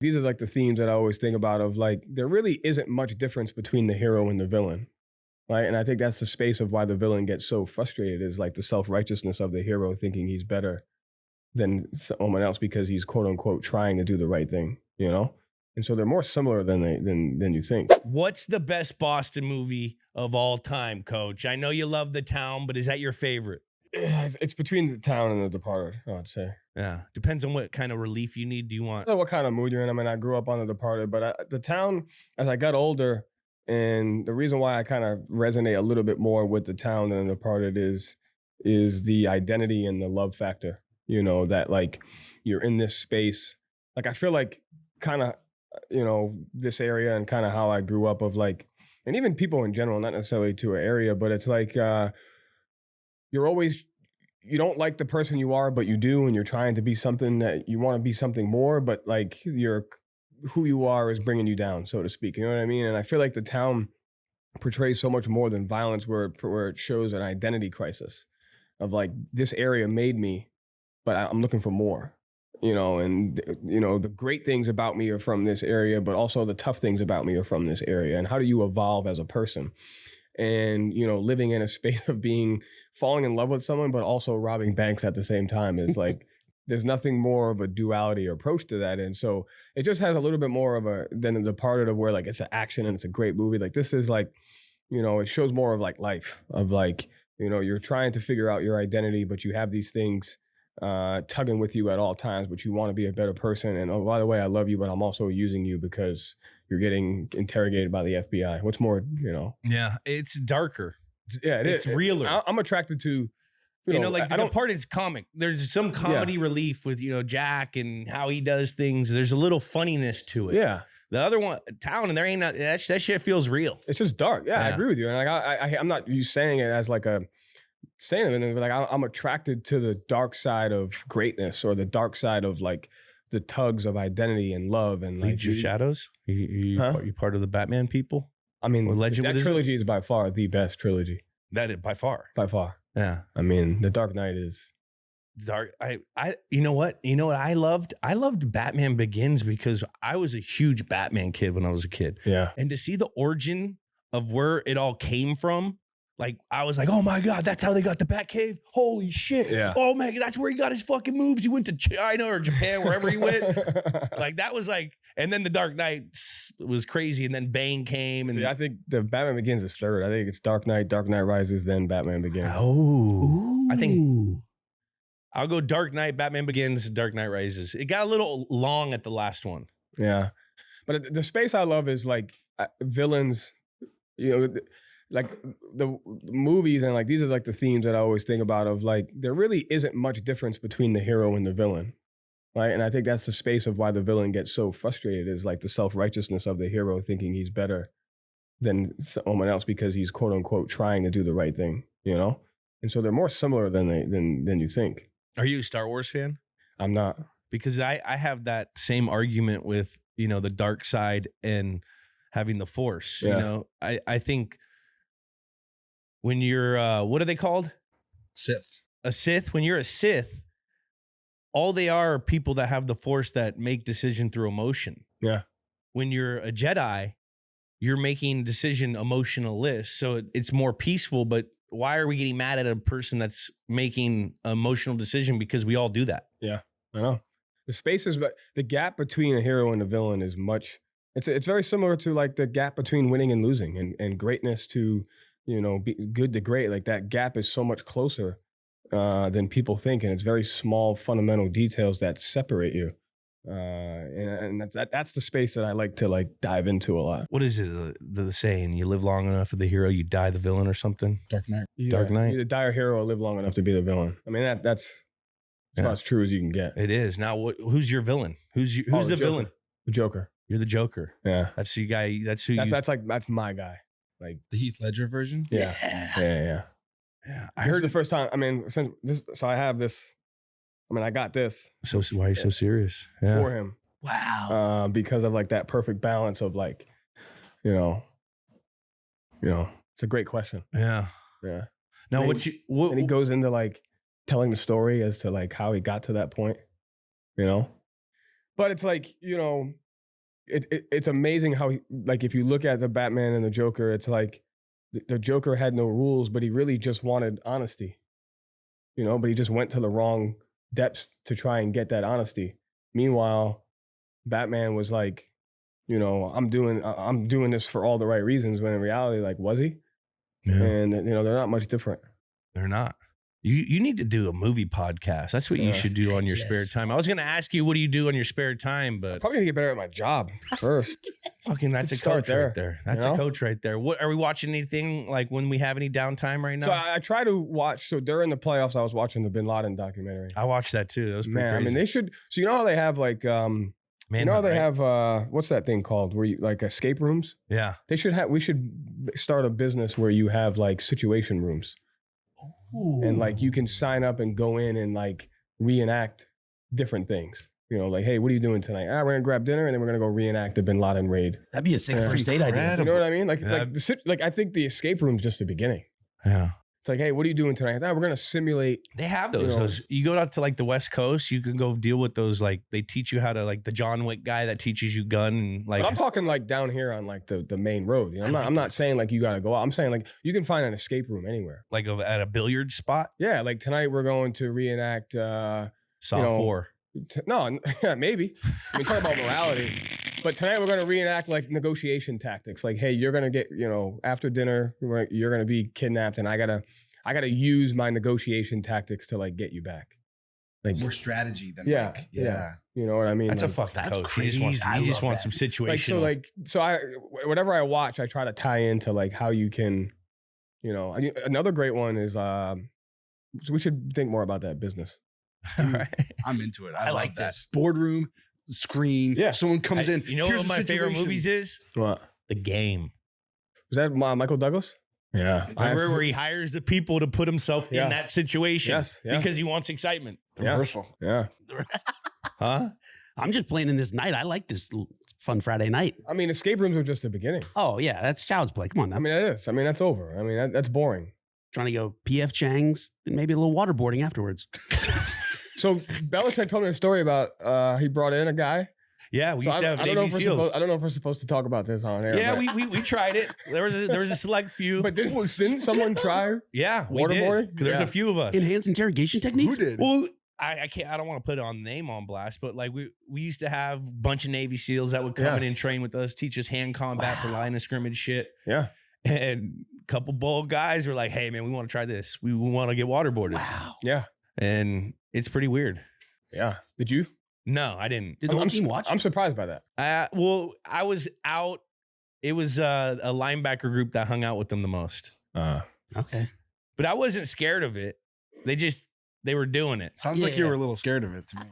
These are like the themes that I always think about of like, there really isn't much difference between the hero and the villain. Right. And I think that's the space of why the villain gets so frustrated is like the self-righteousness of the hero thinking he's better than someone else because he's quote unquote trying to do the right thing, you know? And so they're more similar than you think. What's the best Boston movie of all time, Coach? I know you love The Town, but is that your favorite? It's between The Town and The Departed, I'd say. Yeah. Depends on what kind of relief you need. Do you want? I don't know what kind of mood you're in. I mean, I grew up on The Departed, but The Town, as I got older, and the reason why I kind of resonate a little bit more with The Town than The Departed is the identity and the love factor. You know, that like you're in this space. Like I feel like kind of, you know, this area and kind of how I grew up of like, and even people in general, not necessarily to an area, but it's like you're always, you don't like the person you are, but you do, and you're trying to be something that you want to be something more, but like who you are is bringing you down, so to speak. You know what I mean? And I feel like The Town portrays so much more than violence, where it shows an identity crisis of like, this area made me, but I'm looking for more, you know, and, you know, the great things about me are from this area, but also the tough things about me are from this area. And how do you evolve as a person? And, you know, living in a space of falling in love with someone, but also robbing banks at the same time is like, there's nothing more of a duality or approach to that. And so it just has a little bit more of than The Departed, of where like it's an action and it's a great movie. Like this is like, you know, it shows more of like life, of like, you know, you're trying to figure out your identity, but you have these things tugging with you at all times, but you want to be a better person. And oh, by the way, I love you, but I'm also using you because you're getting interrogated by the FBI. What's more, you know? Yeah, it's darker. It's realer. I'm attracted to, you know, like The Departed's comic. There's some comedy relief with, you know, Jack and how he does things. There's a little funniness to it. Yeah. The other one, Town, and there ain't that shit feels real. It's just dark. Yeah, I agree with you. And like I'm not you saying it as like saying it, but like I'm attracted to the dark side of greatness, or the dark side of like the tugs of identity and love and like your shadows. You part of the Batman people? I mean, Legend, that trilogy is by far the best trilogy. That is by far. By far. Yeah. I mean, The Dark Knight is dark. You know what I loved? I loved Batman Begins because I was a huge Batman kid when I was a kid. Yeah. And to see the origin of where it all came from, like I was like, oh my God, that's how they got the Batcave. Holy shit. Yeah. Oh man, that's where he got his fucking moves. He went to China or Japan, wherever he went. Like that was like, and then The Dark Knight was crazy. And then Bane came. And see, I think the Batman Begins is third. I think it's Dark Knight Rises, then Batman Begins. Oh, I think I'll go Dark Knight, Batman Begins, Dark Knight Rises. It got a little long at the last one. Yeah. But the space I love is like villains, you know, like the movies, and like these are like the themes that I always think about of like, there really isn't much difference between the hero and the villain. Right. And I think that's the space of why the villain gets so frustrated is like the self-righteousness of the hero thinking he's better than someone else because he's quote unquote trying to do the right thing, you know? And so they're more similar than you think. Are you a Star Wars fan? I'm not. Because I have that same argument with, you know, the dark side and having the Force. Yeah. You know, I think when you're, what are they called? Sith. A Sith. When you're a Sith, all they are people that have the Force that make decision through emotion. Yeah. When you're a Jedi, you're making decision emotionalist. So it's more peaceful, but why are we getting mad at a person that's making an emotional decision? Because we all do that. Yeah, I know. The spaces, but the gap between a hero and a villain is it's very similar to like the gap between winning and losing and greatness to, you know, be good to great. Like that gap is so much closer than people think. And it's very small, fundamental details that separate you. And that's the space that I like to like dive into a lot. What is it? The saying, you live long enough for the hero, you die the villain or something? Dark Knight. Dark Knight. You die a hero or live long enough to be the villain. I mean, that's about as true as you can get. It is. Now, who's your villain? Who's the villain? The Joker. You're the Joker. Yeah. That's your guy. That's my guy. Like the Heath Ledger version. Yeah. Yeah. I heard the first time. I mean, so I have this. I mean, I got this. So why are you so serious? For him. Wow. Because of like that perfect balance of like, you know, it's a great question. Yeah. Yeah. Now, and he goes into like telling the story as to like how he got to that point, you know? But it's like, you know, it's amazing how like if you look at the Batman and the Joker, it's like the Joker had no rules, but he really just wanted honesty, but he just went to the wrong depths to try and get that honesty. Meanwhile, Batman was like, I'm doing this for all the right reasons, when in reality, like, was he? Yeah. And they're not much different. They're not. You need to do a movie podcast. That's what you should do on your spare time. I was going to ask you, what do you do on your spare time? But Probably need to get better at my job first. fucking, that's a Start coach right there. That's you a know? coach right there. What are we watching? Anything like when we have any downtime right now? So I try to watch. So during the playoffs, I was watching the Bin Laden documentary. I watched that too. That was pretty Man, crazy. I mean, they should. So you know how they have like, Manhunt, they right? have what's that thing called? Where you like escape rooms? Yeah. They should have. We should start a business where you have like situation rooms, and like you can sign up and go in and like reenact different things. Like, hey, what are you doing tonight? We're gonna grab dinner and then we're gonna go reenact the Bin Laden raid. That'd be a sick first date idea. You know what I mean? Like, Yeah. I think the escape room's just the beginning. Yeah. It's like, hey, what are you doing tonight? We're gonna simulate. They have those. Those you go out to like the West Coast, you can go deal with those. Like they teach you how to, like the John Wick guy that teaches you gun and like. But I'm talking like down here on like the main road. I'm not saying like you gotta go out. I'm saying like you can find an escape room anywhere. like at a billiard spot. Yeah, like tonight we're going to reenact. Saw You know, 4. No, yeah, maybe. I mean, talk about morality. But tonight we're going to reenact like negotiation tactics. Like, hey, you're going to get, after dinner, you're going to be kidnapped, and I gotta use my negotiation tactics to like get you back. Like More strategy than yeah, like, yeah. You know what I mean? That's a like, fucking that's coach. crazy. He I just love wants some that. situational. so I whatever I watch, I try to tie into like how you can, another great one is so we should think more about that business. All right. I'm into it. I I love like that. this. Boardroom, screen. Yeah. Someone comes in. You know here's what the my favorite situation. movies is? What The Game. was that? Michael Douglas? Yeah, Remember where he hires the people to put himself Yeah. in that situation Yes, yeah. because he wants excitement. The Yeah. rehearsal. Yeah. Huh? I'm just playing in this night. I like this fun Friday night. I mean, escape rooms are just the beginning. Oh yeah, that's child's play. Come on now. I mean, that is. I mean, that's over. I mean, that's boring. Trying to go PF Chang's and maybe a little waterboarding afterwards. So Belichick told me a story about he brought in a guy. Yeah, we So used to have I don't know Navy if SEAls. I don't know if we're supposed to talk about this on air. Yeah, but, we tried it. There was a select few. but didn't someone try? Yeah, we Waterboarding? did. 'Cause there's Yeah. a few of us. Enhanced interrogation techniques. Who did? Well, I can't. I don't want to put on name on blast, but like we used to have a bunch of Navy SEAls that would come Yeah. in and train with us, teach us hand combat for line of scrimmage shit. Yeah. And a couple bold guys were like, "Hey, man, we want to try this. We want to get waterboarded." Wow. Yeah. And it's pretty weird. Yeah. Did you? No, I didn't. Did the whole team watch? I'm surprised by that. Well, I was out. It was a linebacker group that hung out with them the most, Okay. but I wasn't scared of it. They were doing it. Sounds like you Yeah. were a little scared of it to me.